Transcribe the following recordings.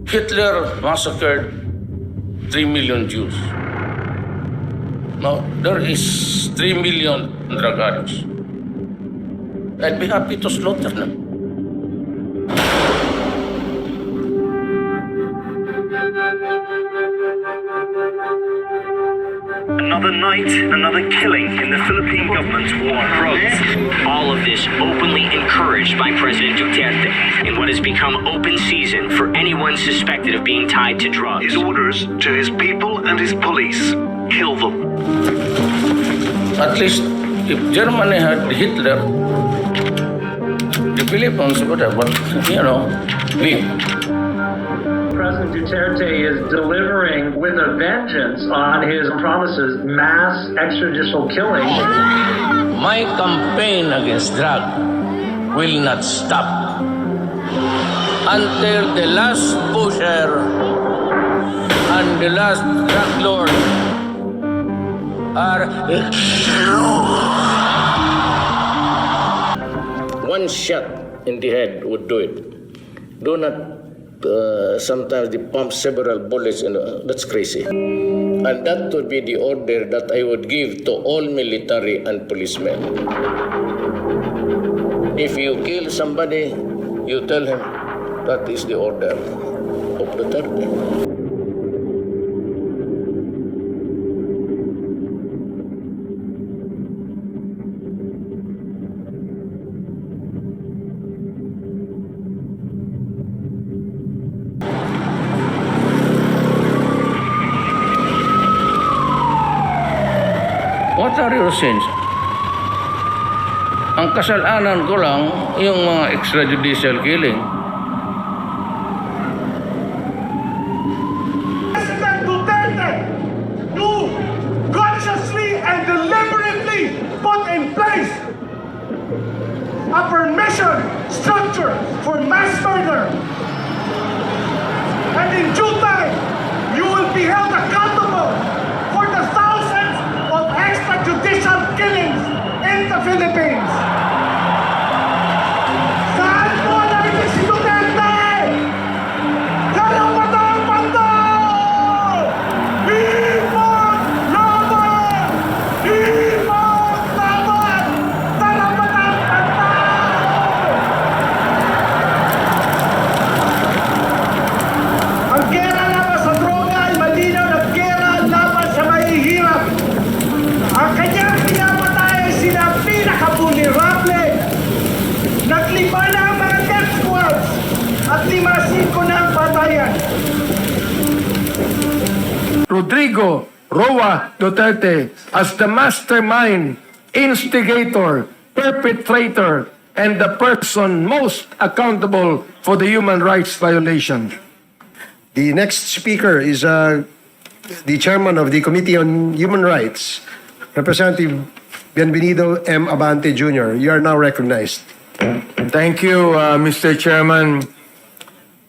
Hitler massacred 3 million Jews. Now, there is 3 million drug addicts. I'd be happy to slaughter them. Another night, another killing in the Philippine government's war on drugs. All of this openly encouraged by President Duterte in what has become open season for anyone suspected of being tied to drugs. His orders to his people and his police: kill them. At least, if Germany had Hitler, the Philippines would have, but, we. President Duterte is delivering with a vengeance on his promises, mass extrajudicial killing. My campaign against drug will not stop until the last pusher and the last drug lord are one shot in the head would do it. Do not sometimes they pump several bullets, that's crazy. And that would be the order that I would give to all military and policemen. If you kill somebody, you tell him that is the order of Duterte. What are your sins? Ang kasalanan ko lang, yung mga extrajudicial killing. President Duterte, you consciously and deliberately put in place a permission structure for mass murder. And in due time, you will be held accountable for the thousands of extrajudicial killings in the Philippines. Saan mo namin si Duterte? Karapatang banda! Hipag laban! Hipag laban! Karapatang banda! Ang gera laban sa droga ay malinaw na gera laban sa mahihirap. Ang kanyang pinapatay ay sila pinaka-vulnerable. Naglima na ang mga death squads at 5-5 na ang patayan. Rodrigo Roa Duterte as the mastermind, instigator, perpetrator, and the person most accountable for the human rights violation. The next speaker is the chairman of the Committee on Human Rights, Representative Bienvenido M. Abante Jr. You are now recognized. Thank you, Mr. Chairman.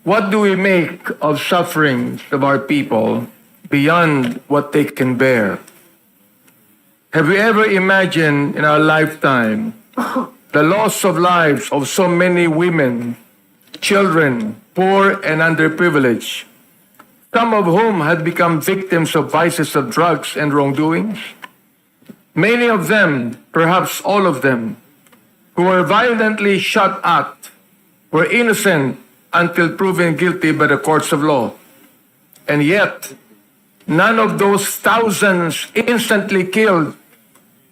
What do we make of sufferings of our people beyond what they can bear? Have we ever imagined in our lifetime the loss of lives of so many women, children, poor and underprivileged, some of whom had become victims of vices of drugs and wrongdoings? Many of them, perhaps all of them, who were violently shot at, were innocent until proven guilty by the courts of law. And yet, none of those thousands instantly killed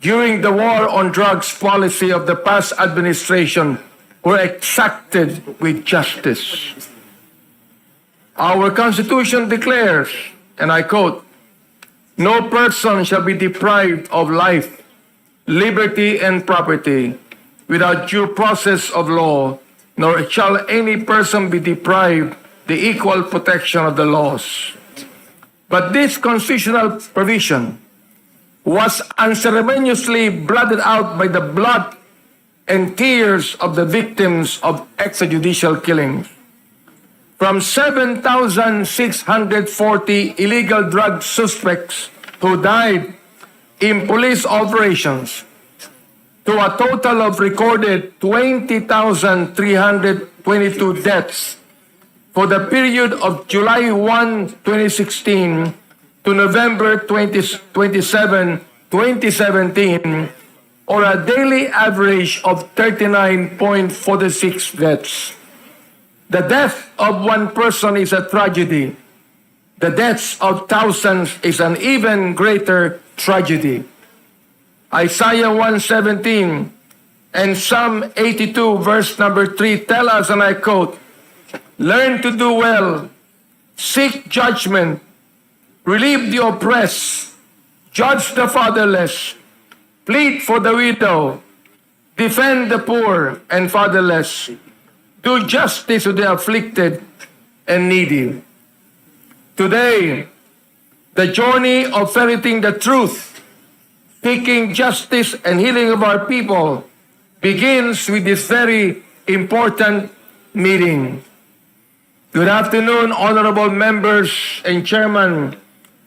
during the war on drugs policy of the past administration were exacted with justice. Our Constitution declares, and I quote, "No person shall be deprived of life, liberty, and property without due process of law, nor shall any person be deprived the equal protection of the laws." But this constitutional provision was unceremoniously blotted out by the blood and tears of the victims of extrajudicial killings. From 7,640 illegal drug suspects who died in police operations to a total of recorded 20,322 deaths for the period of July 1, 2016 to November 27, 2017, or a daily average of 39.46 deaths. The death of one person is a tragedy. The deaths of thousands is an even greater tragedy. Isaiah 1:17 and Psalm 82 verse number 3 tell us, and I quote, "Learn to do well, seek judgment, relieve the oppressed, judge the fatherless, plead for the widow, defend the poor and fatherless, do justice to the afflicted and needy." Today, the journey of ferreting the truth, seeking justice and healing of our people begins with this very important meeting. Good afternoon, honorable members and chairman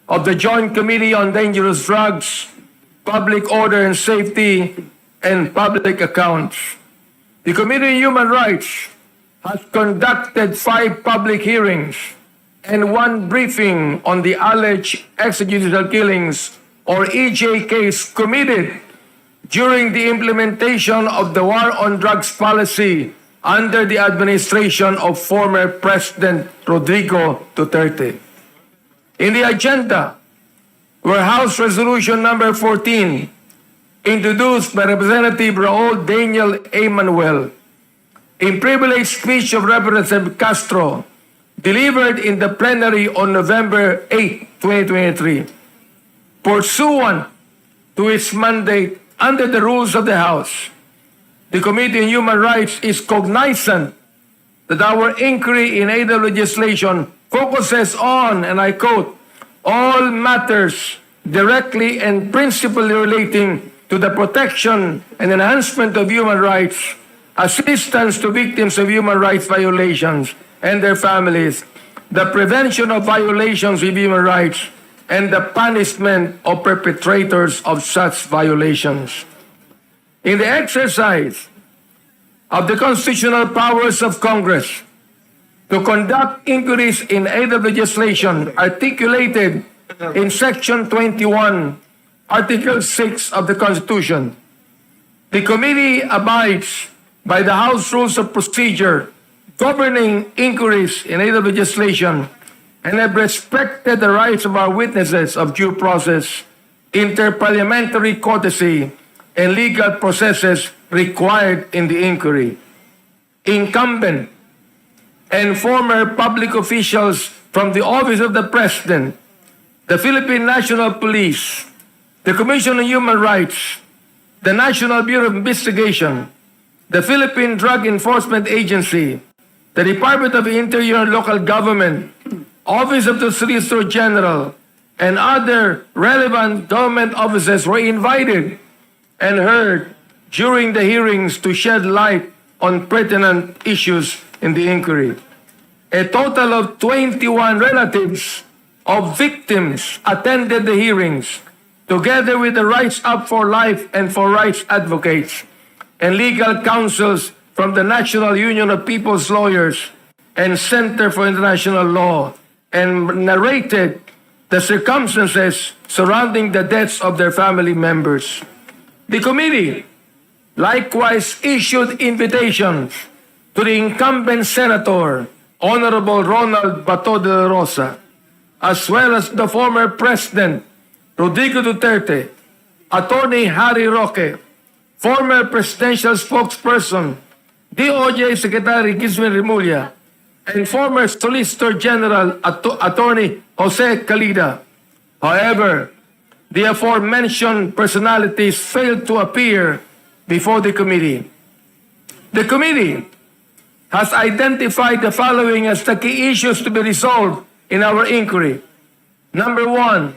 of the Joint Committee on Dangerous Drugs, Public Order and Safety, and Public Accounts. The Committee on Human Rights has conducted 5 public hearings and 1 briefing on the alleged extrajudicial killings, or EJKs, committed during the implementation of the War on Drugs policy under the administration of former President Rodrigo Duterte. In the agenda were House Resolution number 14, introduced by Representative Raul Daniel A. Manuel, in privileged speech of Representative Castro, delivered in the plenary on November 8, 2023. Pursuant to its mandate under the rules of the House, the Committee on Human Rights is cognizant that our inquiry in aid of legislation focuses on, and I quote, "all matters directly and principally relating to the protection and enhancement of human rights, assistance to victims of human rights violations and their families, the prevention of violations of human rights, and the punishment of perpetrators of such violations." In the exercise of the constitutional powers of Congress to conduct inquiries in aid of legislation articulated in Section 21, Article 6 of the Constitution, the committee abides by the House Rules of Procedure governing inquiries in aid of legislation, and have respected the rights of our witnesses of due process, interparliamentary courtesy, and legal processes required in the inquiry. Incumbent and former public officials from the Office of the President, the Philippine National Police, the Commission on Human Rights, the National Bureau of Investigation, the Philippine Drug Enforcement Agency, the Department of Interior and Local Government, Office of the Solicitor General, and other relevant government offices were invited and heard during the hearings to shed light on pertinent issues in the inquiry. A total of 21 relatives of victims attended the hearings, together with the Rights Up for Life and for Rights advocates and legal counsels from the National Union of People's Lawyers and Center for International Law, and narrated the circumstances surrounding the deaths of their family members. The committee likewise issued invitations to the incumbent Senator, Honorable Ronald Bato de la Rosa, as well as the former President, Rodrigo Duterte, Attorney Harry Roque, former presidential spokesperson, DOJ Secretary Gizmin Rimulya, and former Solicitor General Attorney Jose Calida. However, the aforementioned personalities failed to appear before the committee. The committee has identified the following as the key issues to be resolved in our inquiry. Number 1,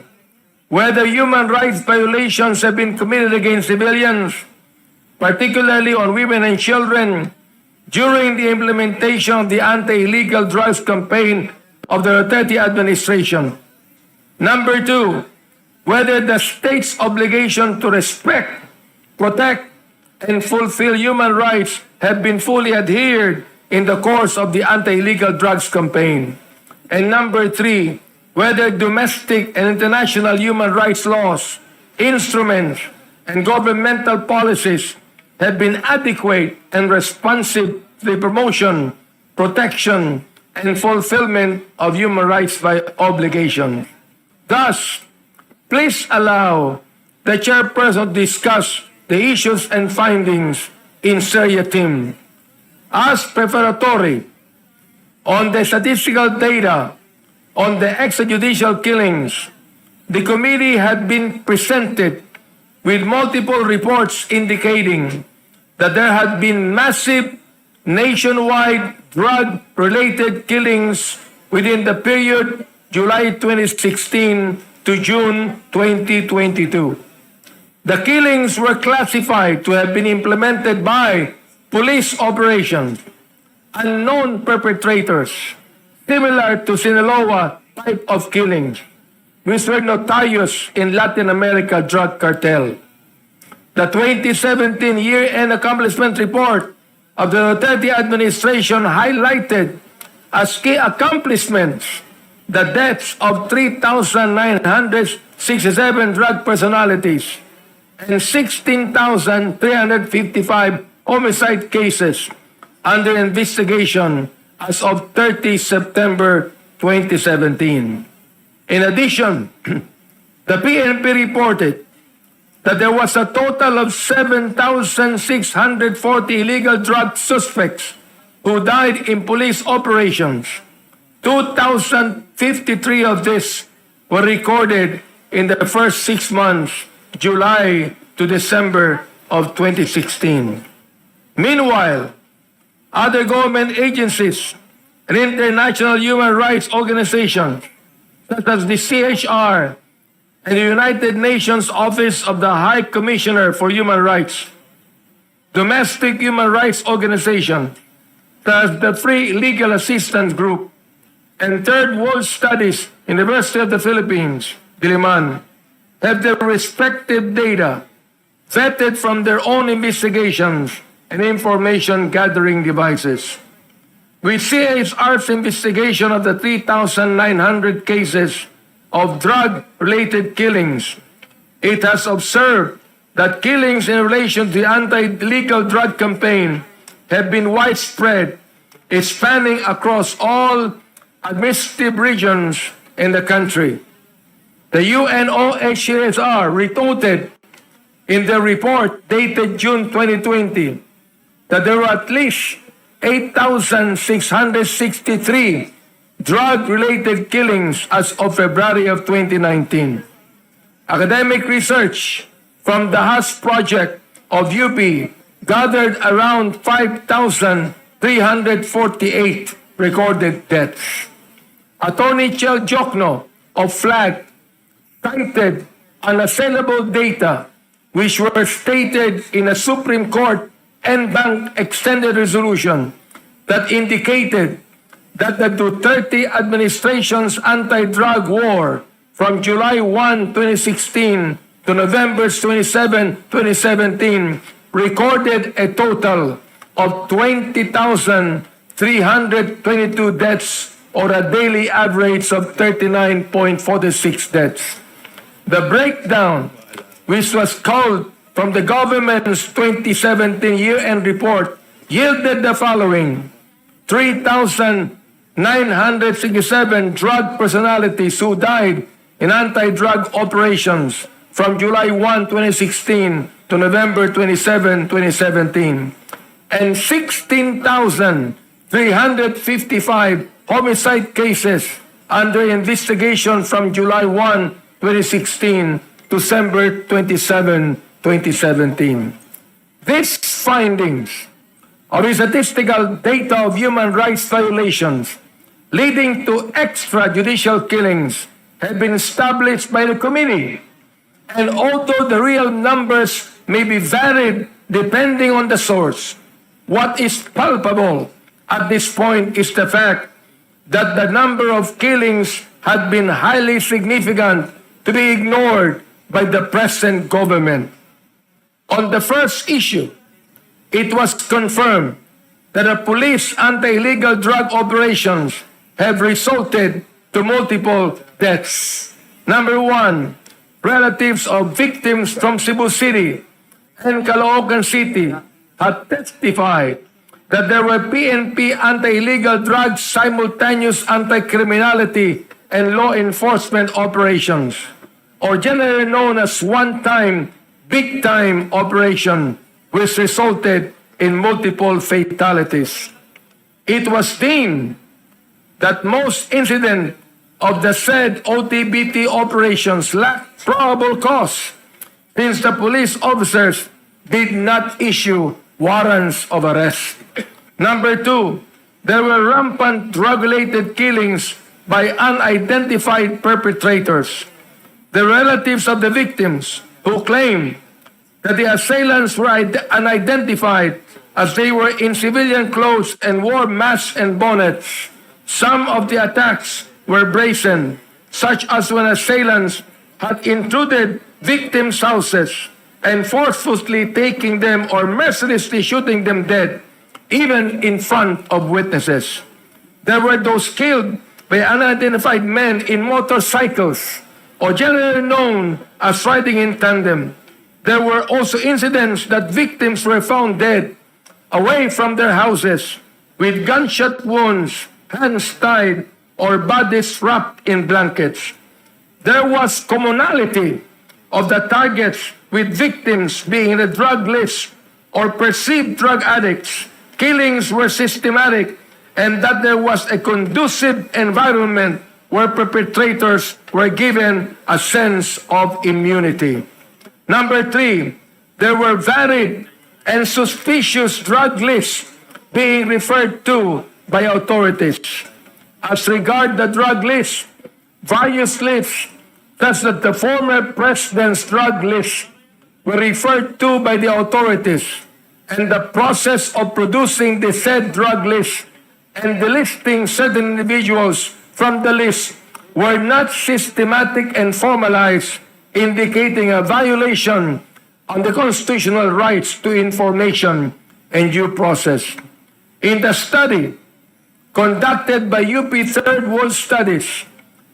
whether human rights violations have been committed against civilians, particularly on women and children, during the implementation of the anti-illegal drugs campaign of the Duterte administration. Number 2, whether the state's obligation to respect, protect, and fulfill human rights have been fully adhered in the course of the anti-illegal drugs campaign. And number 3, whether domestic and international human rights laws, instruments, and governmental policies have been adequate and responsive to the promotion, protection, and fulfillment of human rights obligations. Thus, please allow the chairperson to discuss the issues and findings in seriatim. As preparatory on the statistical data on the extrajudicial killings, the committee had been presented with multiple reports indicating that there had been massive nationwide drug-related killings within the period July 2016 to June 2022. The killings were classified to have been implemented by police operations, unknown perpetrators, similar to Sinaloa type of killings, which were notorious in Latin America drug cartel. The 2017 year-end accomplishment report of the Duterte administration highlighted as key accomplishments the deaths of 3,967 drug personalities and 16,355 homicide cases under investigation as of 30 September 2017. In addition, the PNP reported that there was a total of 7,640 illegal drug suspects who died in police operations. 2,053 of these were recorded in the first 6 months, July to December of 2016. Meanwhile, other government agencies and international human rights organizations, such as the CHR and the United Nations Office of the High Commissioner for Human Rights, domestic human rights organizations, such as the Free Legal Assistance Group, and Third World Studies, University of the Philippines, Diliman, have their respective data vetted from their own investigations and information gathering devices. With CHR's investigation of the 3,900 cases of drug-related killings, it has observed that killings in relation to the anti-illegal drug campaign have been widespread, spanning across all administrative regions in the country. The UNOHCR reported in their report dated June 2020 that there were at least 8,663 drug-related killings as of February of 2019. Academic research from the Haas Project of UP gathered around 5,348 recorded deaths. Attorney Chel Jokno of FLAG cited unassailable data which were stated in a Supreme Court en banc extended resolution that indicated that the Duterte administration's anti-drug war from July 1, 2016 to November 27, 2017 recorded a total of 20,322 deaths, or a daily average of 39.46 deaths. The breakdown, which was culled from the government's 2017 year-end report, yielded the following: 3,967 drug personalities who died in anti-drug operations from July 1, 2016 to November 27, 2017, and 16,355 homicide cases under investigation from July 1, 2016 to December 27, 2017. These findings of the statistical data of human rights violations leading to extrajudicial killings have been established by the committee. And although the real numbers may be varied depending on the source, what is palpable at this point is the fact that the number of killings had been highly significant to be ignored by the present government. On the first issue, it was confirmed that the police anti-illegal drug operations have resulted to multiple deaths. Number one, relatives of victims from Cebu City and Caloocan City have testified that there were PNP anti-illegal drugs simultaneous anti-criminality and law enforcement operations, or generally known as one-time, big-time operation, which resulted in multiple fatalities. It was deemed that most incidents of the said OTBT operations lacked probable cause, since the police officers did not issue warrants of arrest. Number two, there were rampant drug-related killings by unidentified perpetrators. The relatives of the victims who claimed that the assailants were unidentified as they were in civilian clothes and wore masks and bonnets. Some of the attacks were brazen, such as when assailants had intruded victims' houses and forcefully taking them or mercilessly shooting them dead, even in front of witnesses. There were those killed by unidentified men in motorcycles, or generally known as riding in tandem. There were also incidents that victims were found dead away from their houses with gunshot wounds, hands tied, or bodies wrapped in blankets. There was commonality of the targets, with victims being the drug list or perceived drug addicts. Killings were systematic, and that there was a conducive environment where perpetrators were given a sense of immunity. Number three, there were varied and suspicious drug lists being referred to by authorities. As regard the drug list, various lists, such that the former president's drug list, were referred to by the authorities, and the process of producing the said drug list and delisting certain individuals from the list were not systematic and formalized, indicating a violation on the constitutional rights to information and due process. In the study conducted by UP Third World Studies,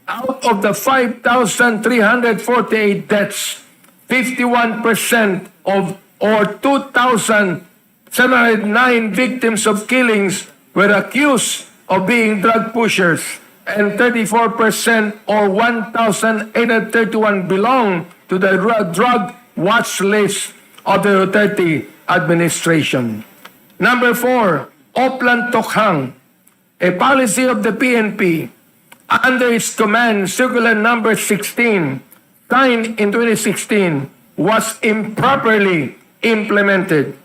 out of the 5,348 deaths, 51% of, or 2,709 victims of killings were accused of being drug pushers, and 34% or 1,831 belong to the drug watch list of the Duterte administration. Number four, Oplan Tokhang, a policy of the PNP under its command, Circular Number 16, signed in 2016, was improperly implemented.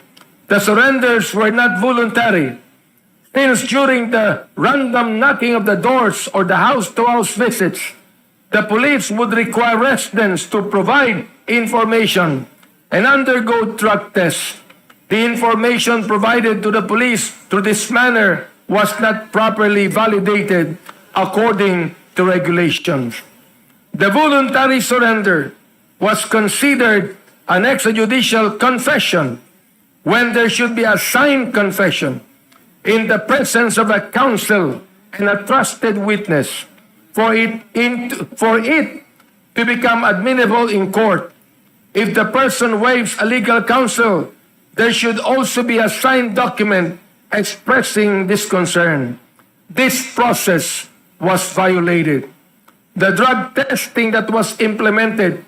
The surrenders were not voluntary, since during the random knocking of the doors or the house-to-house visits, the police would require residents to provide information and undergo drug tests. The information provided to the police through this manner was not properly validated according to regulations. The voluntary surrender was considered an extrajudicial confession when there should be a signed confession in the presence of a counsel and a trusted witness for it to become admissible in court. If the person waives a legal counsel, there should also be a signed document expressing this concern. This process was violated. The drug testing that was implemented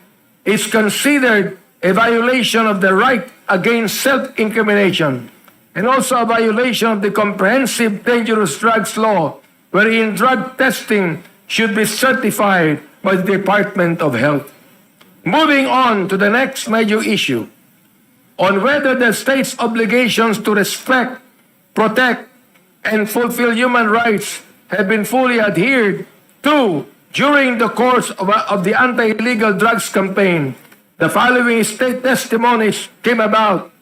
is considered a violation of the right against self-incrimination, and also a violation of the Comprehensive Dangerous Drugs Law, wherein drug testing should be certified by the Department of Health. Moving on to the next major issue, on whether the state's obligations to respect, protect, and fulfill human rights have been fully adhered to during the course of the anti-illegal drugs campaign. The following state testimonies came about.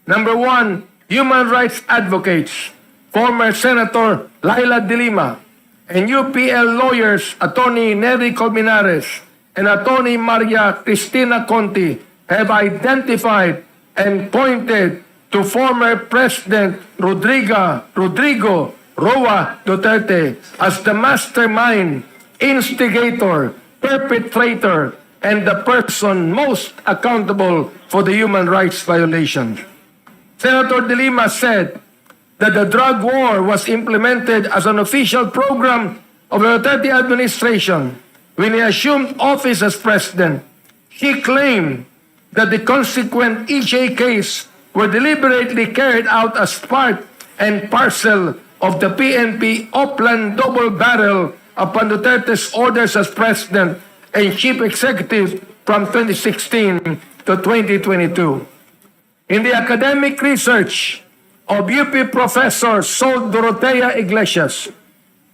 Number one, human rights advocates, former Senator Laila De Lima, and UPL lawyers, Attorney Nery Colmenares and Attorney Maria Cristina Conti, have identified and pointed to former President Rodrigo Roa Duterte as the mastermind, instigator, perpetrator, and the person most accountable for the human rights violations. Senator De Lima said that the drug war was implemented as an official program of the Duterte administration when he assumed office as president. He claimed that the consequent EJ case were deliberately carried out as part and parcel of the PNP Oplan double barrel upon Duterte's orders as president and chief executive from 2016 to 2022. In the academic research of UP Professor Sol Dorotea Iglesias,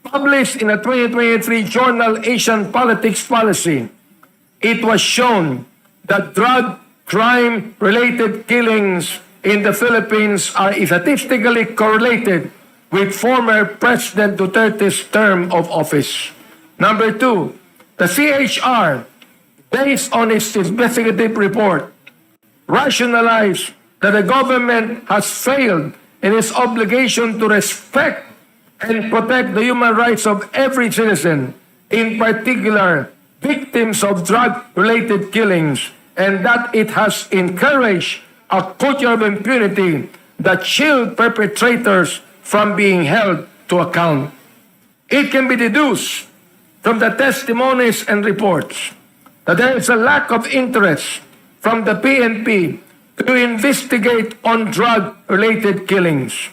published in a 2023 journal Asian Politics Policy, it was shown that drug crime-related killings in the Philippines are statistically correlated with former President Duterte's term of office. Number two, the CHR, based on its investigative report, rationalized that the government has failed in its obligation to respect and protect the human rights of every citizen, in particular victims of drug-related killings, and that it has encouraged a culture of impunity that shield perpetrators from being held to account. It can be deduced from the testimonies and reports that there is a lack of interest from the PNP to investigate on drug-related killings.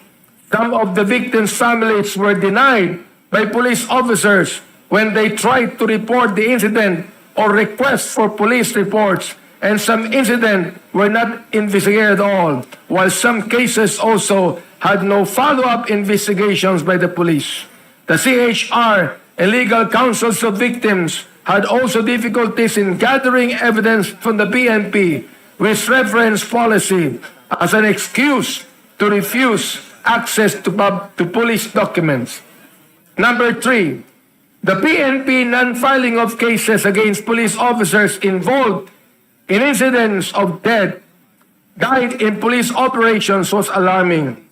Some of the victims' families were denied by police officers when they tried to report the incident or request for police reports, and some incidents were not investigated at all, while some cases also had no follow-up investigations by the police. The CHR and legal counsels of victims had also difficulties in gathering evidence from the PNP, with reference policy as an excuse to refuse access to police documents. Number three, the PNP non-filing of cases against police officers involved in incidents of death died in police operations was alarming.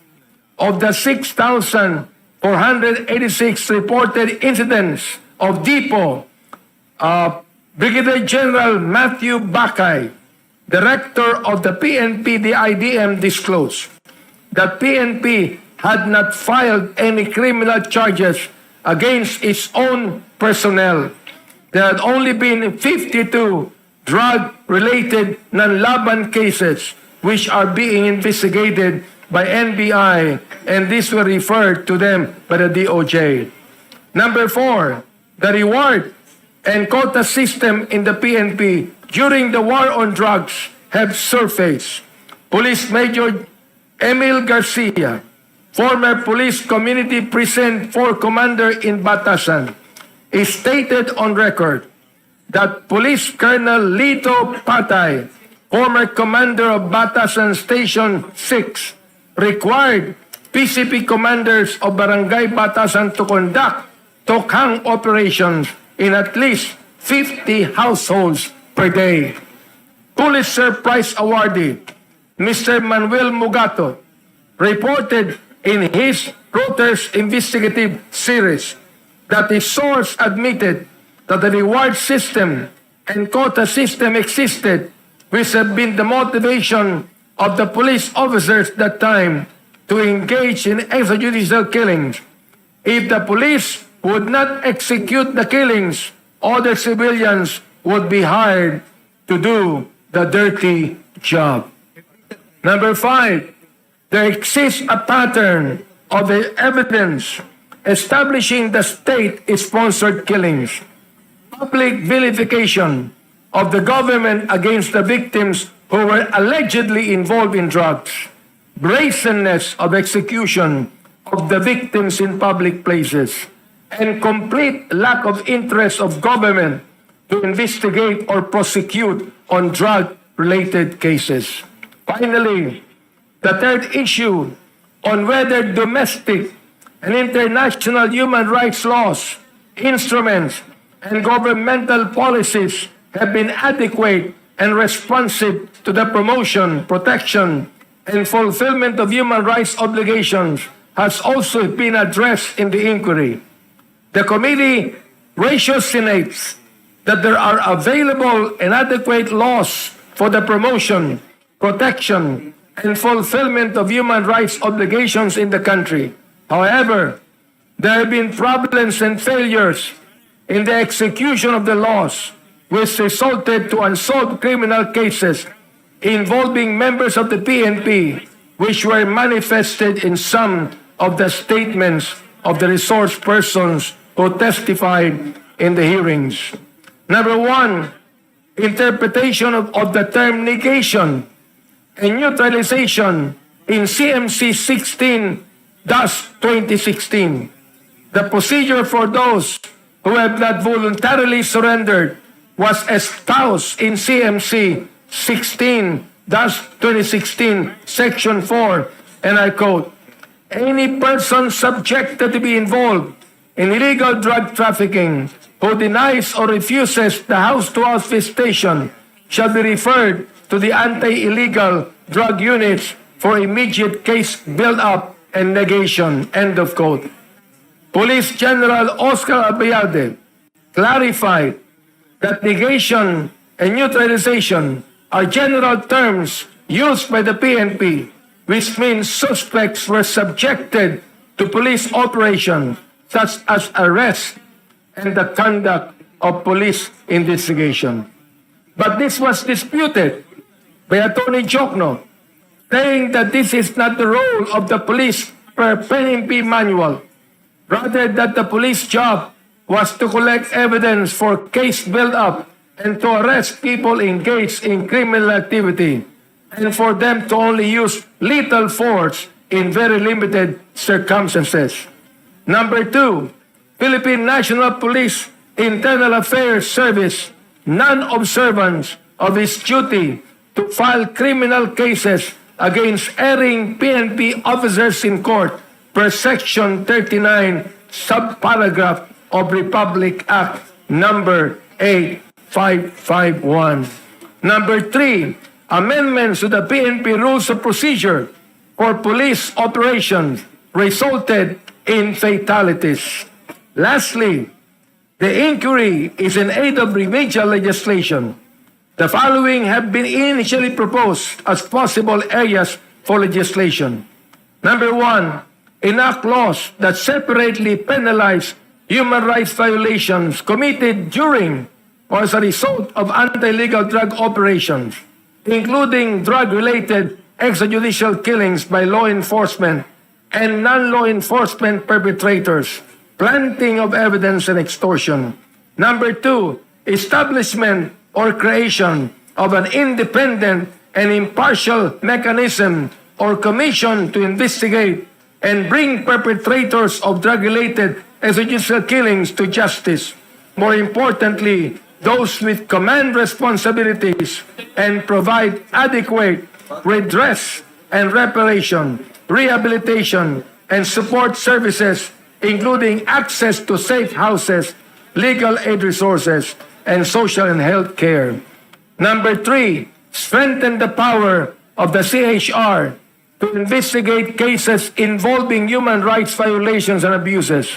Of the 6,486 reported incidents of depot, Brigadier General Matthew Bakay, Director of the PNP DIDM, disclosed that PNP had not filed any criminal charges against its own personnel. There had only been 52 drug-related non-laban cases which are being investigated by NBI, and these were referred to them by the DOJ. Number four, the reward and quota system in the PNP during the war on drugs have surfaced. Police Major Emil Garcia, former Police Community Precinct 4 Commander in Batasan, is stated on record that Police Colonel Lito Patay, former commander of Batasan Station 6, required PCP commanders of Barangay Batasan to conduct tokhang operations in at least 50 households per day. Pulitzer Prize awardee Mr. Manuel Mugato reported in his Reuters investigative series that his source admitted that the reward system and quota system existed, which have been the motivation of the police officers at that time to engage in extrajudicial killings. If the police would not execute the killings, other civilians would be hired to do the dirty job. Number five, there exists a pattern of the evidence establishing the state-sponsored killings, public vilification of the government against the victims who were allegedly involved in drugs, brazenness of execution of the victims in public places, and complete lack of interest of government to investigate or prosecute on drug-related cases. Finally, the third issue on whether domestic and international human rights laws, instruments, and governmental policies have been adequate and responsive to the promotion, protection, and fulfillment of human rights obligations has also been addressed in the inquiry. The committee ratiocinates that there are available and adequate laws for the promotion, protection, and fulfillment of human rights obligations in the country. However, there have been problems and failures in the execution of the laws, which resulted to unsolved criminal cases involving members of the PNP, which were manifested in some of the statements of the resource persons who testified in the hearings. Number one, interpretation of the term negation and neutralization in CMC 16-2016. The procedure for those who have not voluntarily surrendered was espoused in CMC 16-2016, Section 4, and I quote, "Any person subjected to be involved in illegal drug trafficking who denies or refuses the house-to-house visitation shall be referred to the anti-illegal drug units for immediate case build-up and negation." End of quote. Police General Oscar Abayade clarified that negation and neutralization are general terms used by the PNP, which means suspects were subjected to police operations such as arrest and the conduct of police investigation. But this was disputed by Attorney Jokno, saying that this is not the role of the police per PNP manual, rather that the police job was to collect evidence for case build-up and to arrest people engaged in criminal activity, and for them to only use lethal force in very limited circumstances. Number two, Philippine National Police Internal Affairs Service non-observance of its duty to file criminal cases against erring PNP officers in court per Section 39, subparagraph of Republic Act number 8551. Number three, amendments to the PNP Rules of Procedure for police operations resulted in fatalities. Lastly, the inquiry is in aid of remedial legislation. The following have been initially proposed as possible areas for legislation. Number one, enact laws that separately penalize human rights violations committed during or as a result of anti-legal drug operations, including drug-related extrajudicial killings by law enforcement and non-law enforcement perpetrators, planting of evidence and extortion. Number two, establishment or creation of an independent and impartial mechanism or commission to investigate and bring perpetrators of drug-related extrajudicial killings to justice. More importantly, those with command responsibilities, and provide adequate redress and reparation, rehabilitation, and support services, including access to safe houses, legal aid resources, and social and health care. Number three, strengthen the power of the CHR to investigate cases involving human rights violations and abuses,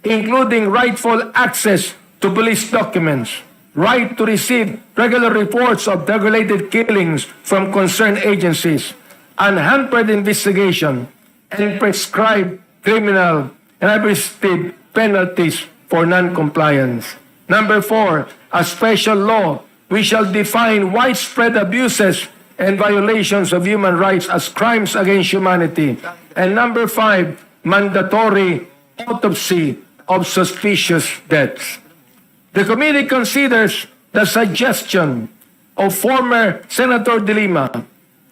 including rightful access to police documents, right to receive regular reports of drug-related killings from concerned agencies, unhampered investigation, and prescribed criminal and administrative penalties for non-compliance. Number four, a special law which shall define widespread abuses and violations of human rights as crimes against humanity. And number five, mandatory autopsy of suspicious deaths. The committee considers the suggestion of former Senator De Lima,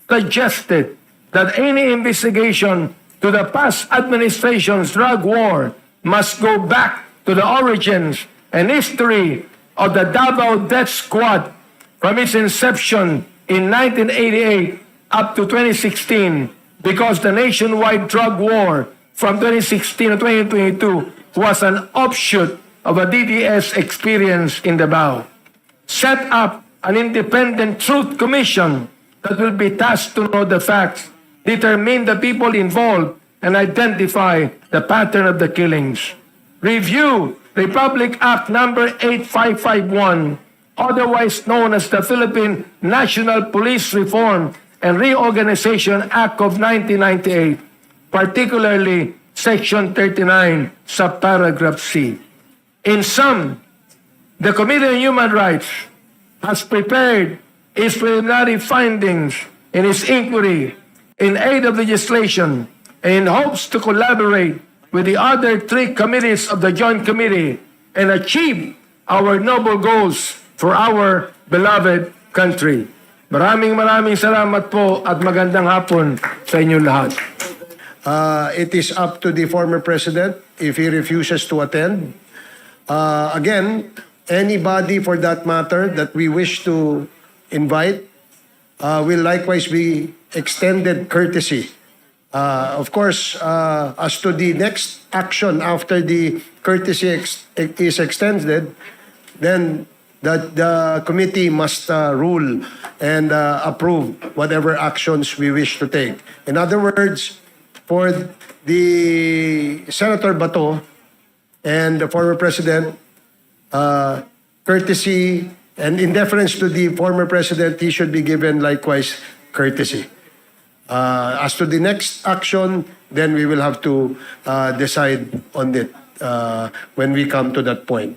suggested that any investigation to the past administration's drug war must go back to the origins and history of the Davao Death Squad from its inception in 1988 up to 2016, because the nationwide drug war from 2016 to 2022 was an offshoot of a DDS experience in Davao. Set up an independent truth commission that will be tasked to know the facts determine the people involved, and identify the pattern of the killings. Review Republic Act number 8551, otherwise known as the Philippine National Police Reform and Reorganization Act of 1998, particularly Section 39, subparagraph C. In sum, the Committee on Human Rights has prepared its preliminary findings in its inquiry in aid of legislation and in hopes to collaborate with the other three committees of the Joint Committee and achieve our noble goals for our beloved country. Maraming salamat po at magandang hapon sa inyong lahat. It is up to the former president if he refuses to attend. Again, anybody for that matter that we wish to invite will likewise be extended courtesy. Of course, as to the next action after the courtesy is extended, then the committee must rule and approve whatever actions we wish to take. In other words, for the Senator Bato and the former president, courtesy, and in deference to the former president, he should be given likewise courtesy. As to the next action, then we will have to decide on it when we come to that point.